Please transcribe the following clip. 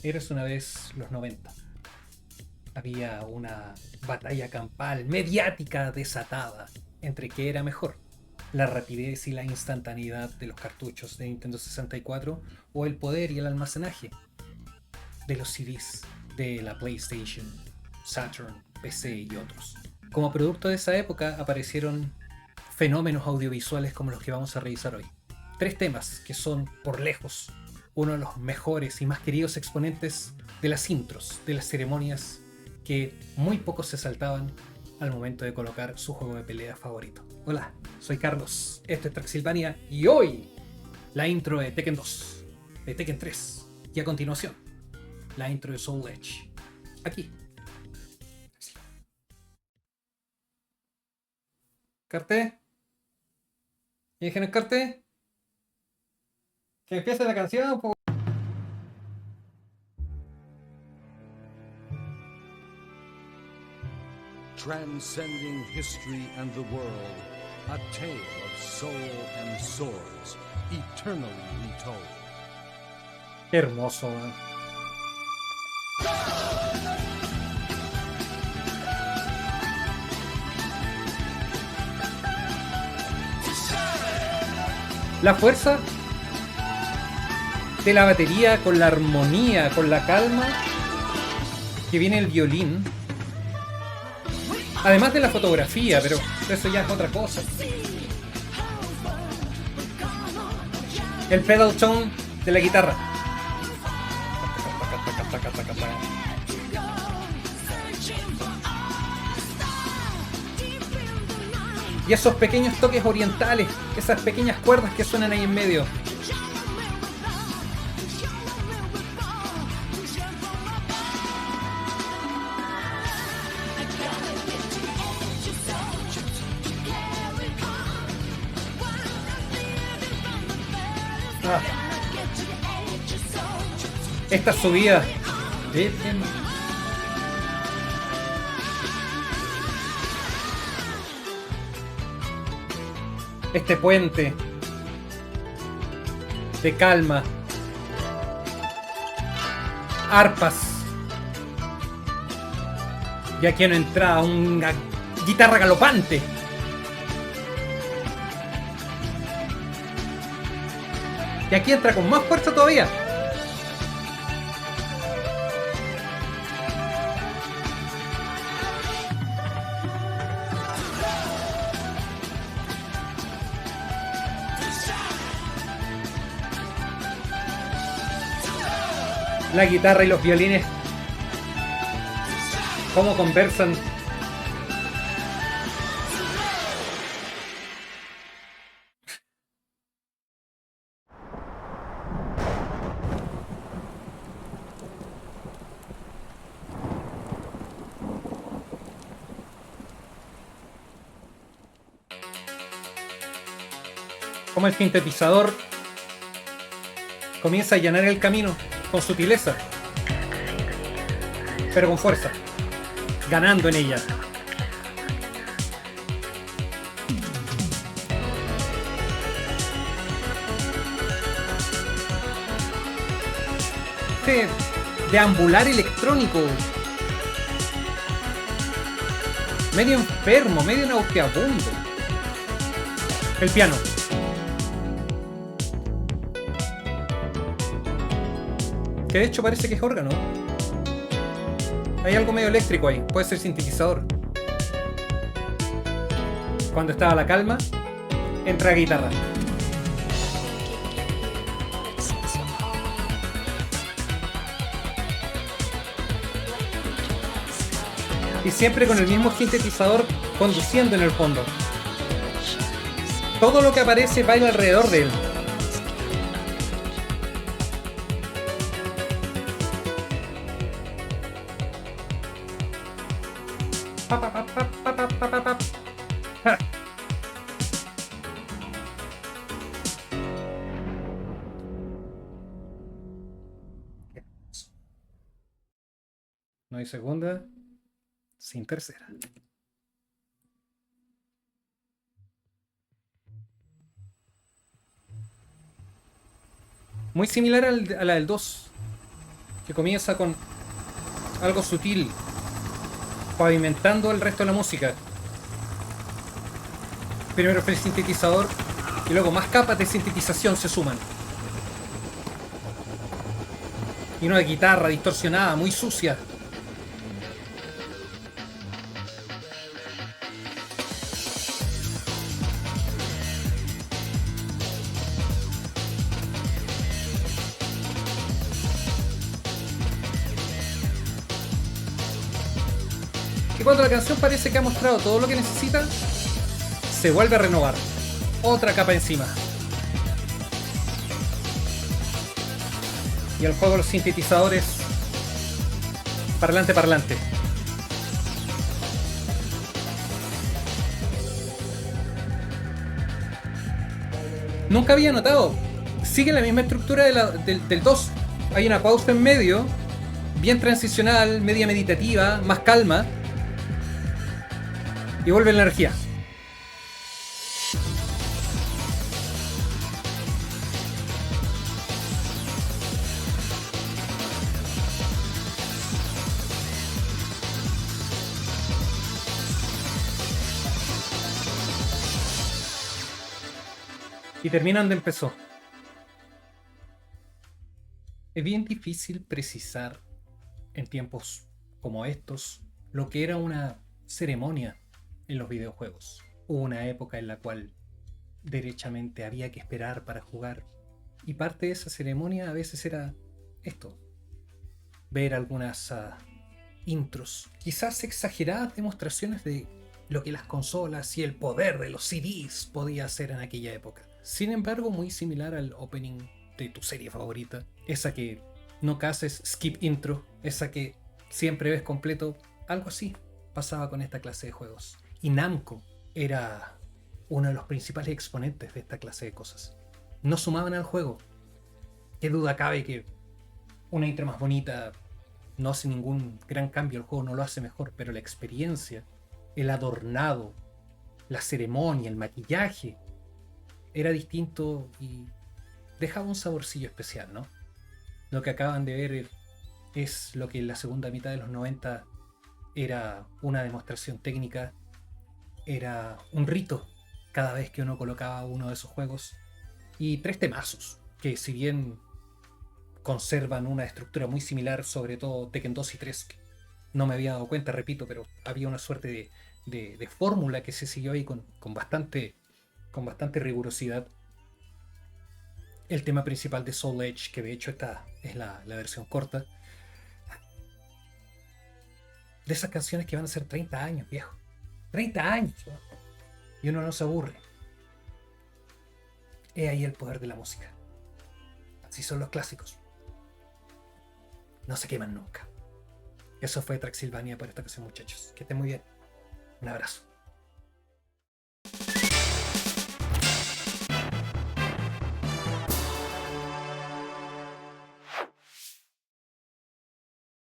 Eres una vez los 90. Había una batalla campal mediática desatada entre qué era mejor, la rapidez y la instantaneidad de los cartuchos de Nintendo 64 o el poder y el almacenaje de los CDs de la PlayStation, Saturn, PC y otros. Como producto de esa época aparecieron fenómenos audiovisuales como los que vamos a revisar hoy. Tres temas que son, por lejos, uno de los mejores y más queridos exponentes de las intros, de las ceremonias que muy pocos se saltaban al momento de colocar su juego de pelea favorito. Hola, soy Carlos, esto es Traxilvania y hoy la intro de Tekken 2, de Tekken 3 y a continuación la intro de Soul Edge. Aquí. ¿Carte? ¿Y dejen el carte? Que empiece la canción, po. Transcending history and the world, a tale of soul and swords, eternally retold. Qué hermoso, man. La fuerza de la batería con la armonía, con la calma que viene el violín. Además de la fotografía, pero eso ya es otra cosa. El pedal tone de la guitarra. Y esos pequeños toques orientales, esas pequeñas cuerdas que suenan ahí en medio. Ah. Esta subida. Este puente de calma, arpas, y aquí no entra una guitarra galopante. Y aquí entra con más fuerza todavía. La guitarra y los violines, cómo conversan. Como el sintetizador comienza a allanar el camino con sutileza, pero con fuerza, ganando en ella. Este deambular electrónico, medio enfermo, medio nauseabundo. El piano. Que de hecho parece que es órgano. Hay algo medio eléctrico ahí. Puede ser sintetizador. Cuando estaba la calma, entra guitarra. Y siempre con el mismo sintetizador conduciendo en el fondo. Todo lo que aparece baila alrededor de él. No hay segunda sin tercera. Muy similar a la del 2. que comienza con algo sutil, pavimentando el resto de la música. Primero fue el sintetizador y luego más capas de sintetización se suman. Y una guitarra distorsionada, muy sucia. Y cuando la canción parece que ha mostrado todo lo que necesita, se vuelve a renovar. Otra capa encima. Y el juego de los sintetizadores parlante parlante. Nunca había notado. Sigue la misma estructura del 2. Hay una pausa en medio, bien transicional, media meditativa, más calma. Y vuelve la energía. Y termina donde empezó. Es bien difícil precisar en tiempos como estos lo que era una ceremonia en los videojuegos. Hubo una época en la cual derechamente había que esperar para jugar, y parte de esa ceremonia a veces era esto: ver algunas intros, quizás exageradas demostraciones de lo que las consolas y el poder de los CDs podía hacer en aquella época. Sin embargo, muy similar al opening de tu serie favorita, esa que no haces skip intro, esa que siempre ves completo. Algo así pasaba con esta clase de juegos. Y Namco era uno de los principales exponentes de esta clase de cosas. No sumaban al juego. Qué duda cabe que una intro más bonita no hace ningún gran cambio, el juego no lo hace mejor, pero la experiencia, el adornado, la ceremonia, el maquillaje, era distinto y dejaba un saborcillo especial, ¿no? Lo que acaban de ver es lo que en la segunda mitad de los 90 era una demostración técnica, era un rito cada vez que uno colocaba uno de esos juegos. Y 3 temazos, que si bien conservan una estructura muy similar, sobre todo Tekken 2 y 3, que no me había dado cuenta, repito, pero había una suerte de fórmula que se siguió ahí con bastante rigurosidad. El tema principal de Soul Edge, que de hecho esta es la versión corta, de esas canciones que van a ser 30 años, viejo. 30 años, ¿no? Y uno no se aburre. Es ahí el poder de la música. Así son los clásicos. No se queman nunca. Eso fue Traxylvania por esta ocasión, muchachos. Que estén muy bien. Un abrazo.